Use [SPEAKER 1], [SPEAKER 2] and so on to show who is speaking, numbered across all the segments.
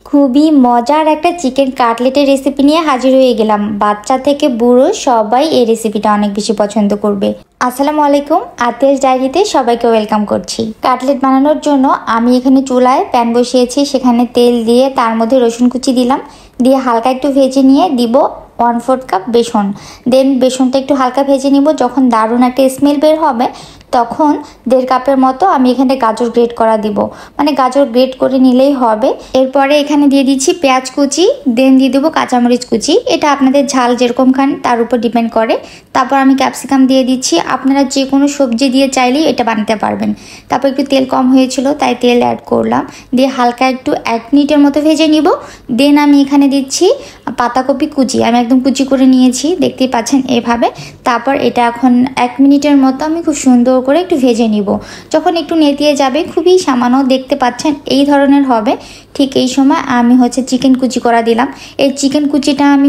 [SPEAKER 1] খুবই মজার একটা চিকেন কাটলেটের রেসিপি নিয়ে হাজির হয়ে গেলাম। বাচ্চা থেকে বুড়ো সবাই এই রেসিপিটা অনেক বেশি পছন্দ করবে। আসসালামু আলাইকুম, আতিয়াস ডায়েরিতে সবাইকে ওয়েলকাম করছি। কাটলেট বানানোর জন্য আমি এখানে চুলায় প্যান বসিয়েছি, সেখানে তেল দিয়ে তার মধ্যে রসুন কুচি দিলাম, দিয়ে হালকা একটু ভেজে নিয়ে দিব 1/4 কাপ বেসন। দেন বেসনটা একটু হালকা ভেজে নিব, যখন দারুণ একটা স্মেল বের হবে তখন 1.5 কাপের মতো আমি এখানে গাজর গ্রেট করা দিব, মানে গাজর গ্রেট করে নিলেই হবে। এরপরে এখানে দিয়ে দিচ্ছি পেঁয়াজ কুচি, দেন দিয়ে দেবো কাঁচামরিচ কুচি। এটা আপনাদের ঝাল যেরকম খান তার উপর ডিপেন্ড করে। তারপর আমি ক্যাপসিকাম দিয়ে দিচ্ছি, আপনারা যে কোনো সবজি দিয়ে চাইলেই এটা বানাতে পারবেন। তারপর একটু তেল কম হয়েছিল তাই তেল অ্যাড করলাম, দিয়ে হালকা একটু 1 মিনিটের মতো ভেজে নিব। দেন আমি এখানে দিচ্ছি পাতাকপি কুচি, আমি একদম কুচি করে নিয়েছি, দেখতেই পাচ্ছেন এভাবে। তারপর এটা এখন 1 মিনিটের মতো আমি খুব সুন্দর করে একটু ভেজে নিব। যখন একটু নেতিয়ে যাবে, খুবই সামান্য দেখতে পাচ্ছেন এই ধরনের হবে, ঠিক এই সময় আমি চিকেন কুচি করা দিলাম। এই চিকেন কুচিটা আমি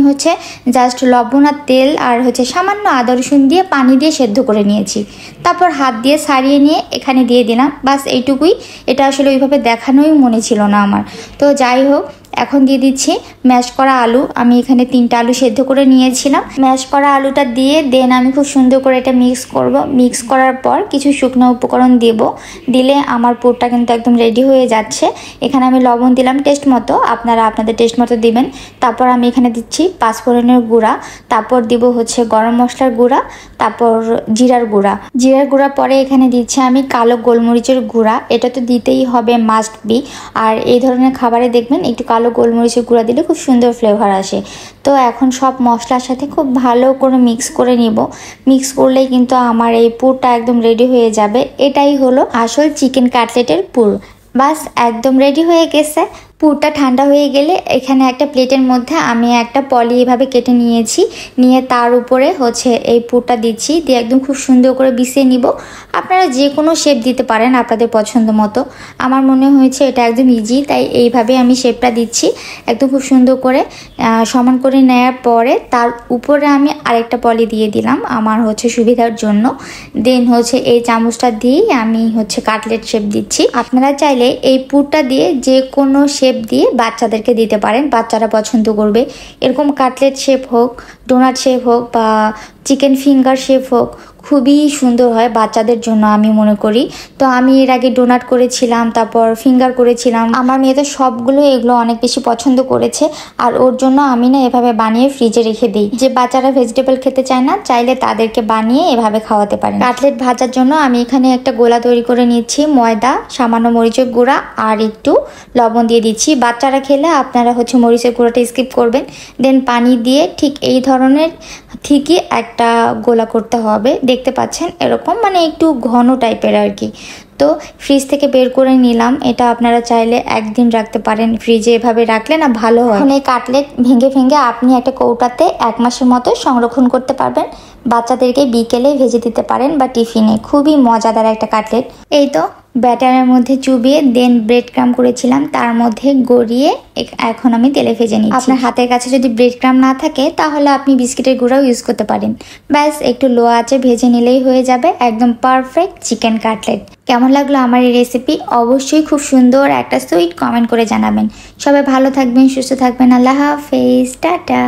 [SPEAKER 1] জাস্ট লবণ আর তেল আর সামান্য আদা রসুন দিয়ে পানি দিয়ে সেদ্ধ করে নিয়েছি। তারপর হাত দিয়ে ছাড়িয়ে নিয়ে এখানে দিয়ে দিলাম, বাস এইটুকুই। এটা আসলে ওইভাবে দেখানোই মনে ছিল না আমার। তো যাই হোক, এখন দিয়ে দিচ্ছি ম্যাশ করা আলু। আমি এখানে 3টা আলু সেদ্ধ করে নিয়েছিলাম। ম্যাশ করা আলুটা দিয়ে দেন আমি খুব সুন্দর করে এটা মিক্স করব। মিক্স করার পর কিছু শুকনো উপকরণ দেব, দিলে আমার পুরটা কিন্তু একদম রেডি হয়ে যাচ্ছে। এখানে আমি লবণ দিলাম টেস্ট মতো, আপনারা আপনাদের টেস্ট মতো দিবেন। তারপর আমি এখানে দিচ্ছি পাঁচফোড়নের গুঁড়া, তারপর দিব গরম মশলার গুঁড়া, তারপর জিরার গুঁড়া। জিরার গুঁড়া পরে এখানে দিচ্ছি আমি কালো গোলমরিচের গুঁড়া, এটা তো দিতেই হবে, মাস্ট বি। আর এই ধরনের খাবারে দেখবেন একটু কালো গোলমরিচের গুঁড়া দিলে খুব সুন্দর ফ্লেভার আসে। তো এখন সব মশলার সাথে খুব ভালো করে মিক্স করে নিব। মিক্স করলেই কিন্তু আমার এই পুরটা একদম রেডি হয়ে যাবে। এটাই হলো আসল চিকেন কাটলেটের পুর। বাস একদম রেডি হয়ে গেছে। পুরটা ঠান্ডা হয়ে গেলে এখানে একটা প্লেটের মধ্যে আমি একটা পলি এভাবে কেটে নিয়েছি, নিয়ে তার উপরে এই পুরটা দিচ্ছি, দিয়ে একদম খুব সুন্দর করে বিছিয়ে নিব। আপনারা যে কোনো শেপ দিতে পারেন আপনাদের পছন্দ মতো। আমার মনে হয়েছে এটা একদম ইজি, তাই এইভাবে আমি শেপটা দিচ্ছি। একদম খুব সুন্দর করে সমান করে নেওয়ার পরে তার উপরে আমি আরেকটা পলি দিয়ে দিলাম আমার সুবিধার জন্য। দেন এই চামচটা দিয়েই আমি কাটলেট শেপ দিচ্ছি। আপনারা চাইলে এই পুরটা দিয়ে যে কোনো শেপ দিয়ে বাচ্চাদেরকে দিতে পারেন, বাচ্চারা পছন্দ করবে। এরকম কাটলেট শেপ হোক, ডোনাট শেপ হোক বা চিকেন ফিঙ্গার শেপ হোক, খুবই সুন্দর হয় বাচ্চাদের জন্য আমি মনে করি। তো আমি এর আগে ডোনাট করেছিলাম, তারপর ফিঙ্গার করেছিলাম। আমার মেয়ে তো সবগুলো এগুলো অনেক বেশি পছন্দ করেছে, আর ওর জন্য আমি না এভাবে বানিয়ে ফ্রিজে রেখে দিই। যে বাচ্চারা ভেজিটেবল খেতে চায় না, চাইলে তাদেরকে বানিয়ে এভাবে খাওয়াতে পারেন। কাটলেট ভাজার জন্য আমি এখানে একটা গোলা তৈরি করে নিচ্ছি। ময়দা, সামান্য মরিচের গুঁড়া আর একটু লবণ দিয়ে দিচ্ছি। বাচ্চারা খেলে আপনারা মরিচের গুঁড়াটা স্কিপ করবেন। দেন পানি দিয়ে ঠিক এই ধরনের ঠিকই একটা গোলা করতে হবে, দেখতে পাচ্ছেন এরকম, মানে একটু ঘন টাইপের আর কি। তো ফ্রিজ থেকে বের করে নিলাম। এটা আপনারা চাইলে 1 দিন রাখতে পারেন ফ্রিজে, এভাবে রাখলে না ভালো হয়। এখন এই কাটলেট ভেঙে ভেঙে আপনি একটা কৌটাতে 1 মাসের মতো সংরক্ষণ করতে পারবেন। বাচ্চাদেরকে বিকেলে ভেজে দিতে পারেন বা টিফিনে। খুবই মজাদার একটা কাটলেট। এই তো ব্যাটারের মধ্যে চুবিয়ে দেন ব্রেড ক্রাম করেছিলাম, তার মধ্যে গড়িয়ে এখন আমি তেলে ভেজে নিচ্ছি। আপনার হাতের কাছে যদি ব্রেড ক্রাম না থাকে তাহলে আপনি বিস্কিটের গুঁড়াও ইউজ করতে পারেন। ব্যাস একটু লো আঁচে ভেজে নিলেই হয়ে যাবে একদম পারফেক্ট চিকেন কাটলেট। কেমন লাগলো আমার এই রেসিপি? অবশ্যই খুব সুন্দর একটা সুইট কমেন্ট করে জানাবেন। সবাই ভালো থাকবেন, সুস্থ থাকবেন। আল্লাহ হাফেজ, টাটা।